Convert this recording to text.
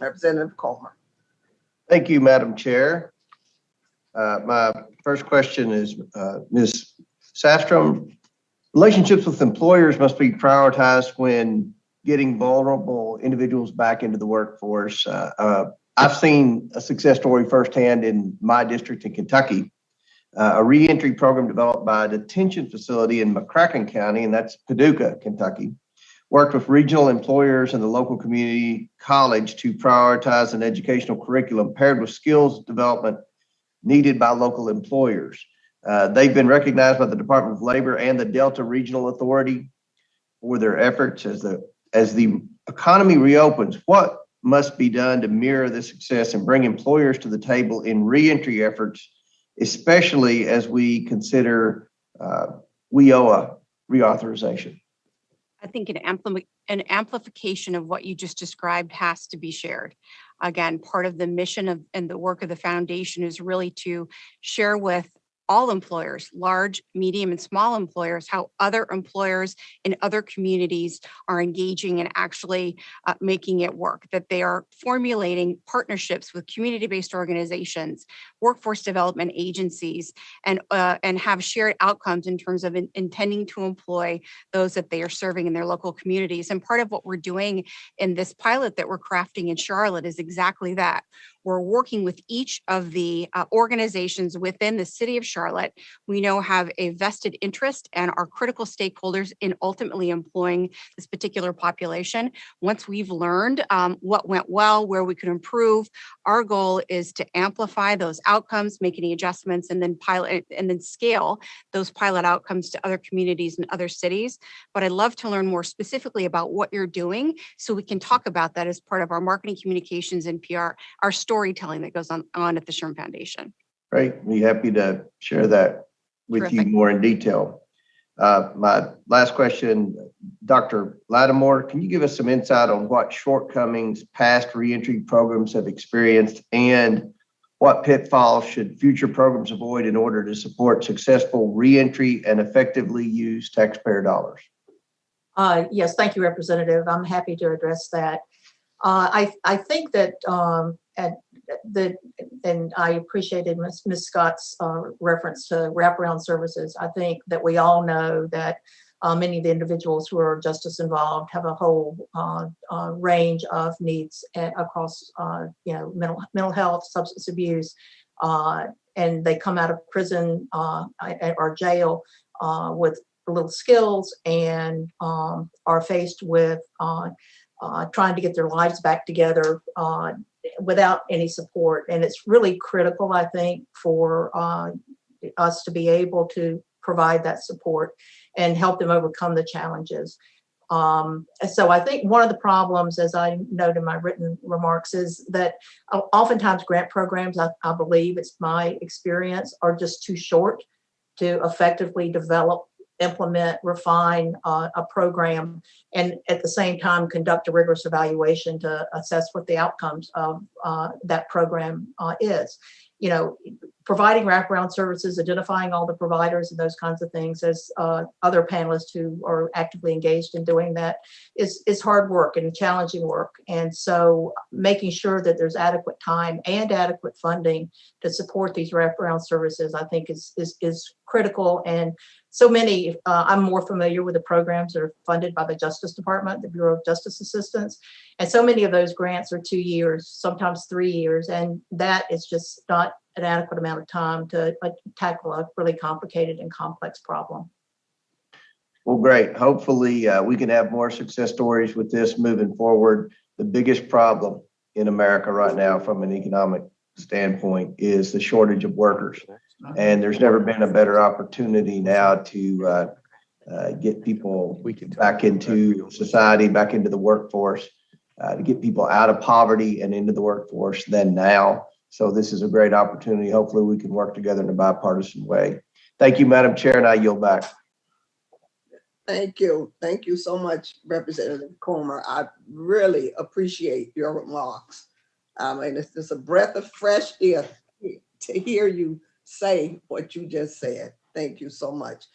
Representative Comer. Thank you, Madam Chair. My first question is, Ms. Safstrom, relationships with employers must be prioritized when getting vulnerable individuals back into the workforce. I've seen a success story firsthand in my district in Kentucky, a reentry program developed by a detention facility in McCracken County, and that's Paducah, Kentucky, worked with regional employers and the local community college to prioritize an educational curriculum paired with skills development needed by local employers. They've been recognized by the Department of Labor and the Delta Regional Authority for their efforts. As the economy reopens, what must be done to mirror this success and bring employers to the table in reentry efforts, especially as we consider WIOA reauthorization? I think an amplification of what you just described has to be shared. Again, part of the mission and the work of the foundation is really to share with all employers, large, medium, and small employers, how other employers in other communities are engaging and actually making it work, that they are formulating partnerships with community-based organizations, workforce development agencies, and have shared outcomes in terms of intending to employ those that they are serving in their local communities. And part of what we're doing in this pilot that we're crafting in Charlotte is exactly that. We're working with each of the organizations within the city of Charlotte we know have a vested interest and are critical stakeholders in ultimately employing this particular population. Once we've learned what went well, where we could improve, our goal is to amplify those outcomes, make any adjustments, and then pilot and then scale those pilot outcomes to other communities and other cities. But I'd love to learn more specifically about what you're doing so we can talk about that as part of our marketing communications and PR, our storytelling that goes on at the SHRM Foundation. Great. Be happy to share that with Terrific. you more in detail. My last question, Dr. Lattimore, can you give us some insight on what shortcomings past reentry programs have experienced and what pitfalls should future programs avoid in order to support successful reentry and effectively use taxpayer dollars? Yes, thank you, Representative. I'm happy to address that. I think that and I appreciated Ms. Scott's reference to wraparound services. I think that we all know that many of the individuals who are justice involved have a whole range of needs across, mental health, substance abuse, and they come out of prison or jail with little skills and are faced with trying to get their lives back together without any support. And it's really critical, I think, for us to be able to provide that support and help them overcome the challenges. So I think one of the problems, as I note in my written remarks, is that oftentimes grant programs, I believe it's my experience, are just too short to effectively develop, implement, refine a program, and at the same time conduct a rigorous evaluation to assess what the outcomes of that program is. Providing wraparound services, identifying all the providers and those kinds of things, as other panelists who are actively engaged in doing that, is hard work and challenging work. And so making sure that there's adequate time and adequate funding to support these wraparound services, I think is critical. And so many, I'm more familiar with the programs that are funded by the Justice Department, the Bureau of Justice Assistance. And so many of those grants are 2 years, sometimes 3 years. And that is just not an adequate amount of time to tackle a really complicated and complex problem. Well, great. Hopefully we can have more success stories with this moving forward. The biggest problem in America right now from an economic standpoint is the shortage of workers. And there's never been a better opportunity now to get people back into society, back into the workforce, to get people out of poverty and into the workforce than now. So this is a great opportunity. Hopefully we can work together in a bipartisan way. Thank you, Madam Chair, and I yield back. Thank you. Thank you so much, Representative Comer. I really appreciate your remarks. I mean, it's just a breath of fresh air to hear you say what you just said. Thank you so much.